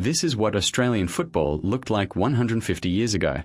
This is what Australian football looked like 150 years ago.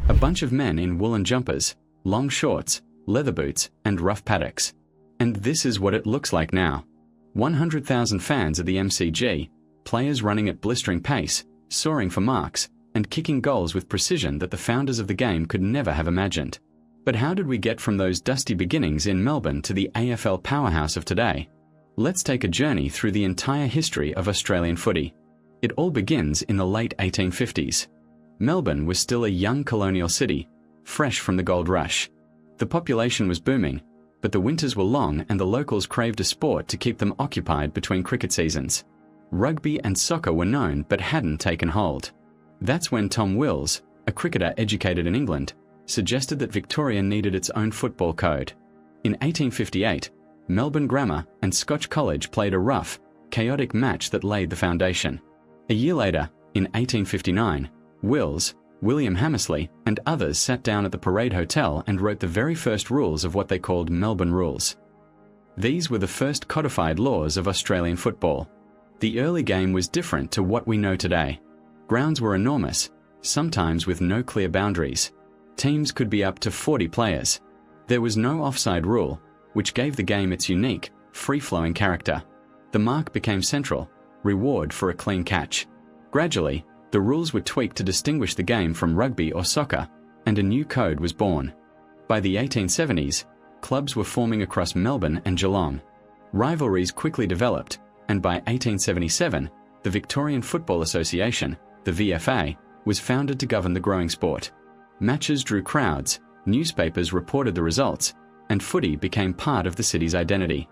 A bunch of men in woolen jumpers, long shorts, leather boots, and rough paddocks. And this is what it looks like now. 100,000 fans at the MCG, players running at blistering pace, soaring for marks, and kicking goals with precision that the founders of the game could never have imagined. But how did we get from those dusty beginnings in Melbourne to the AFL powerhouse of today? Let's take a journey through the entire history of Australian footy. It all begins in the late 1850s. Melbourne was still a young colonial city, fresh from the gold rush. The population was booming, but the winters were long and the locals craved a sport to keep them occupied between cricket seasons. Rugby and soccer were known but hadn't taken hold. That's when Tom Wills, a cricketer educated in England, suggested that Victoria needed its own football code. In 1858, Melbourne Grammar and Scotch College played a rough, chaotic match that laid the foundation. A year later, in 1859, Wills, William Hammersley, and others sat down at the Parade Hotel and wrote the very first rules of what they called Melbourne Rules. These were the first codified laws of Australian football. The early game was different to what we know today. Grounds were enormous, sometimes with no clear boundaries. Teams could be up to 40 players. There was no offside rule, which gave the game its unique, free-flowing character. The mark became central, reward for a clean catch. Gradually, the rules were tweaked to distinguish the game from rugby or soccer, and a new code was born. By the 1870s, clubs were forming across Melbourne and Geelong. Rivalries quickly developed, and by 1877, the Victorian Football Association, the VFA, was founded to govern the growing sport. Matches drew crowds, newspapers reported the results, and footy became part of the city's identity.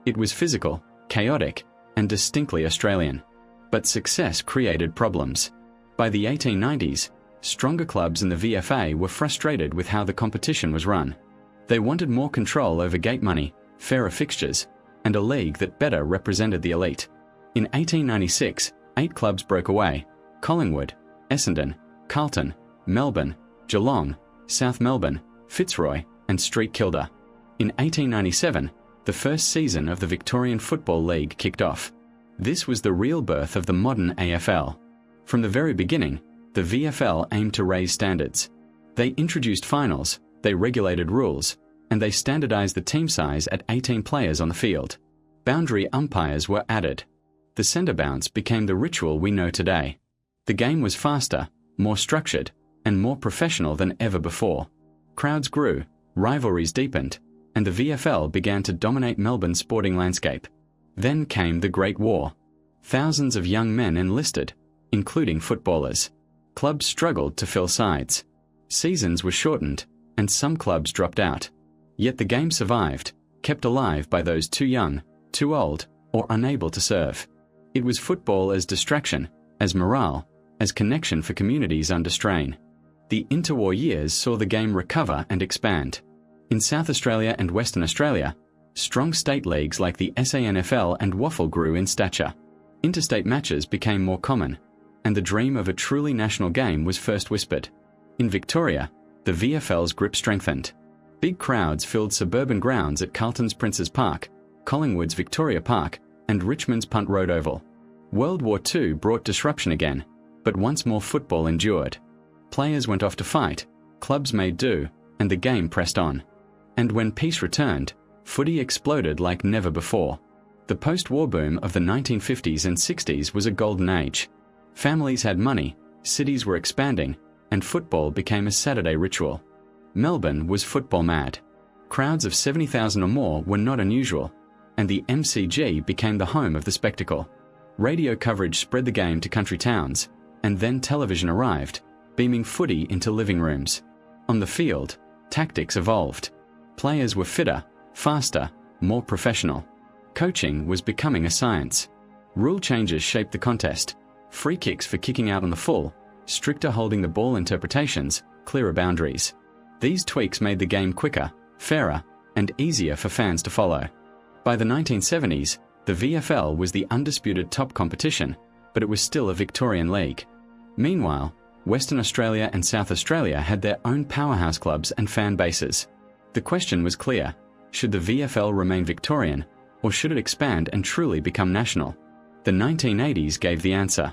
It was physical, chaotic, and distinctly Australian. But success created problems. By the 1890s, stronger clubs in the VFA were frustrated with how the competition was run. They wanted more control over gate money, fairer fixtures, and a league that better represented the elite. In 1896, 8 clubs broke away: Collingwood, Essendon, Carlton, Melbourne, Geelong, South Melbourne, Fitzroy, and Street Kilda. In 1897, the first season of the Victorian Football League kicked off. This was the real birth of the modern AFL. From the very beginning, the VFL aimed to raise standards. They introduced finals, they regulated rules, and they standardized the team size at 18 players on the field. Boundary umpires were added. The centre bounce became the ritual we know today. The game was faster, more structured, and more professional than ever before. Crowds grew, rivalries deepened, and the VFL began to dominate Melbourne's sporting landscape. Then came the Great War. Thousands of young men enlisted, including footballers. Clubs struggled to fill sides. Seasons were shortened, and some clubs dropped out. Yet the game survived, kept alive by those too young, too old, or unable to serve. It was football as distraction, as morale, as connection for communities under strain. The interwar years saw the game recover and expand. In South Australia and Western Australia, strong state leagues like the SANFL and WAFL grew in stature. Interstate matches became more common, and the dream of a truly national game was first whispered. In Victoria, the VFL's grip strengthened. Big crowds filled suburban grounds at Carlton's Princes Park, Collingwood's Victoria Park, and Richmond's Punt Road Oval. World War II brought disruption again, but once more football endured. Players went off to fight, clubs made do, and the game pressed on. And when peace returned, footy exploded like never before. The post-war boom of the 1950s and 60s was a golden age. Families had money, cities were expanding, and football became a Saturday ritual. Melbourne was football mad. Crowds of 70,000 or more were not unusual, and the MCG became the home of the spectacle. Radio coverage spread the game to country towns, and then television arrived, beaming footy into living rooms. On the field, tactics evolved. Players were fitter, faster, more professional. Coaching was becoming a science. Rule changes shaped the contest: free kicks for kicking out on the full, stricter holding the ball interpretations, clearer boundaries. These tweaks made the game quicker, fairer, and easier for fans to follow. By the 1970s, the VFL was the undisputed top competition, but it was still a Victorian league. Meanwhile, Western Australia and South Australia had their own powerhouse clubs and fan bases. The question was clear: should the VFL remain Victorian, or should it expand and truly become national? The 1980s gave the answer.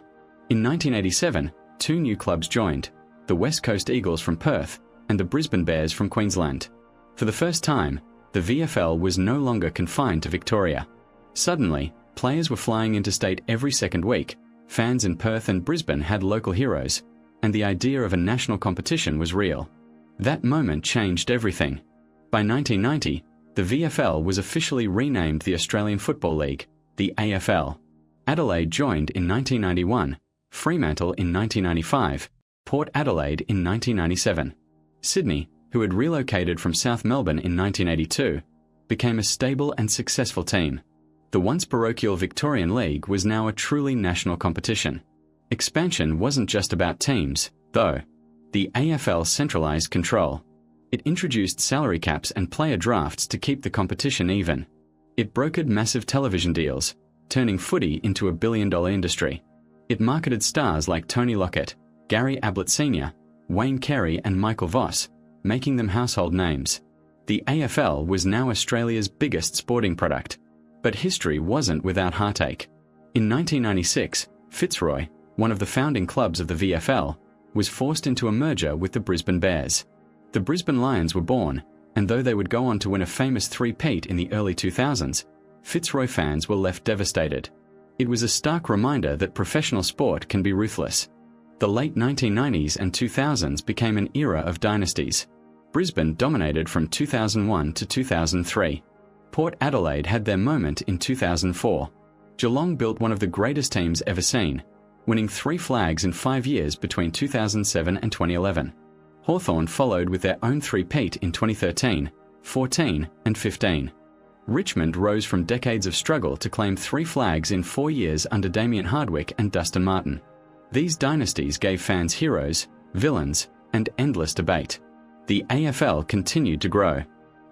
In 1987, two new clubs joined, the West Coast Eagles from Perth and the Brisbane Bears from Queensland. For the first time, the VFL was no longer confined to Victoria. Suddenly, players were flying interstate every second week, fans in Perth and Brisbane had local heroes, and the idea of a national competition was real. That moment changed everything. By 1990, the VFL was officially renamed the Australian Football League, the AFL. Adelaide joined in 1991, Fremantle in 1995, Port Adelaide in 1997. Sydney, who had relocated from South Melbourne in 1982, became a stable and successful team. The once parochial Victorian League was now a truly national competition. Expansion wasn't just about teams, though. The AFL centralised control. It introduced salary caps and player drafts to keep the competition even. It brokered massive television deals, turning footy into a billion-dollar industry. It marketed stars like Tony Lockett, Gary Ablett Sr., Wayne Carey and Michael Voss, making them household names. The AFL was now Australia's biggest sporting product. But history wasn't without heartache. In 1996, Fitzroy, one of the founding clubs of the VFL, was forced into a merger with the Brisbane Bears. The Brisbane Lions were born, and though they would go on to win a famous three-peat in the early 2000s, Fitzroy fans were left devastated. It was a stark reminder that professional sport can be ruthless. The late 1990s and 2000s became an era of dynasties. Brisbane dominated from 2001 to 2003. Port Adelaide had their moment in 2004. Geelong built one of the greatest teams ever seen, winning 3 flags in 5 years between 2007 and 2011. Hawthorn followed with their own three-peat in 2013, 14 and 15. Richmond rose from decades of struggle to claim 3 flags in 4 years under Damien Hardwick and Dustin Martin. These dynasties gave fans heroes, villains, and endless debate. The AFL continued to grow.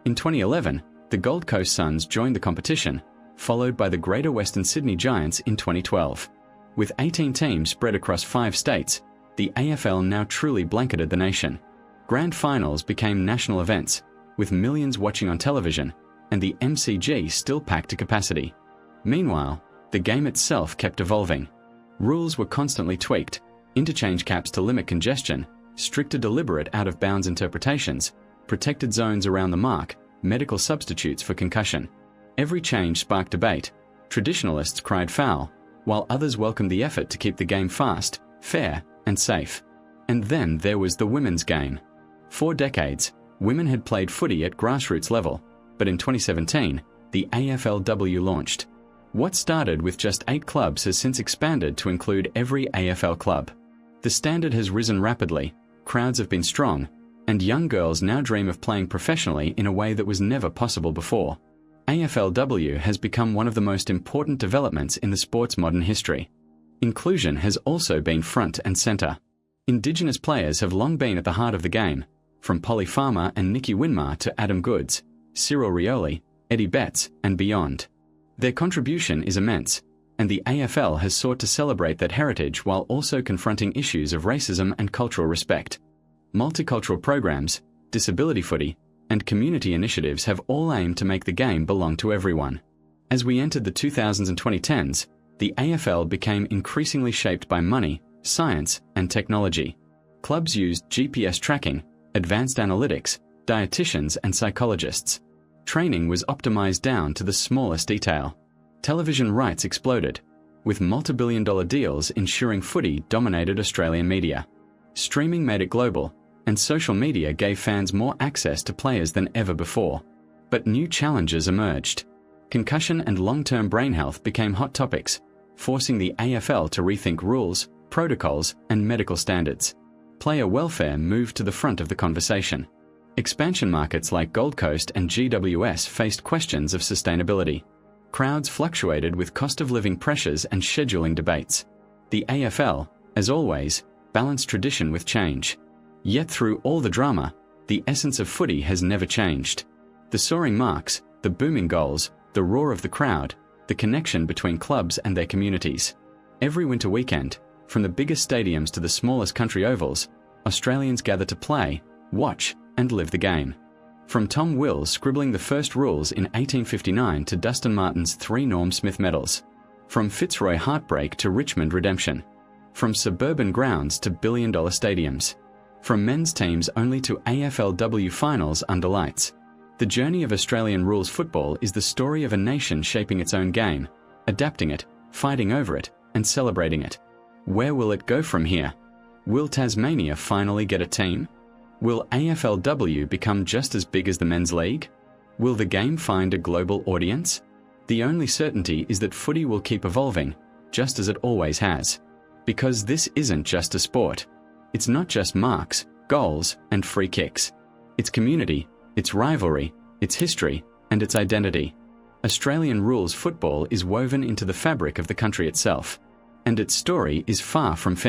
In 2011, the Gold Coast Suns joined the competition, followed by the Greater Western Sydney Giants in 2012. With 18 teams spread across 5 states, the AFL now truly blanketed the nation. Grand finals became national events, with millions watching on television, and the MCG still packed to capacity. Meanwhile, the game itself kept evolving. Rules were constantly tweaked, interchange caps to limit congestion, stricter deliberate out-of-bounds interpretations, protected zones around the mark, medical substitutes for concussion. Every change sparked debate. Traditionalists cried foul, while others welcomed the effort to keep the game fast, fair, and safe. And then there was the women's game. For decades, women had played footy at grassroots level, but in 2017, the AFLW launched. What started with just 8 clubs has since expanded to include every AFL club. The standard has risen rapidly, crowds have been strong, and young girls now dream of playing professionally in a way that was never possible before. AFLW has become one of the most important developments in the sport's modern history. Inclusion has also been front and centre. Indigenous players have long been at the heart of the game, from Polly Farmer and Nicky Winmar to Adam Goods, Cyril Rioli, Eddie Betts, and beyond. Their contribution is immense, and the AFL has sought to celebrate that heritage while also confronting issues of racism and cultural respect. Multicultural programs, disability footy, and community initiatives have all aimed to make the game belong to everyone. As we entered the 2000s and 2010s, the AFL became increasingly shaped by money, science, and technology. Clubs used GPS tracking, advanced analytics, dietitians, and psychologists. Training was optimized down to the smallest detail. Television rights exploded, with multi-billion-dollar deals ensuring footy dominated Australian media. Streaming made it global, and social media gave fans more access to players than ever before. But new challenges emerged. Concussion and long-term brain health became hot topics, forcing the AFL to rethink rules, protocols, and medical standards. Player welfare moved to the front of the conversation. Expansion markets like Gold Coast and GWS faced questions of sustainability. Crowds fluctuated with cost of living pressures and scheduling debates. The AFL, as always, balanced tradition with change. Yet through all the drama, the essence of footy has never changed. The soaring marks, the booming goals, the roar of the crowd, the connection between clubs and their communities. Every winter weekend, from the biggest stadiums to the smallest country ovals, Australians gather to play, watch, and live the game. From Tom Wills scribbling the first rules in 1859 to Dustin Martin's 3 Norm Smith medals. From Fitzroy heartbreak to Richmond redemption. from suburban grounds to billion-dollar stadiums, from men's teams only to AFLW finals under lights. The journey of Australian rules football is the story of a nation shaping its own game, adapting it, fighting over it, and celebrating it. Where will it go from here? Will Tasmania finally get a team? Will AFLW become just as big as the men's league? Will the game find a global audience? The only certainty is that footy will keep evolving, just as it always has. Because this isn't just a sport. It's not just marks, goals, and free kicks. It's community, its rivalry, its history, and its identity. Australian rules football is woven into the fabric of the country itself, and its story is far from finished.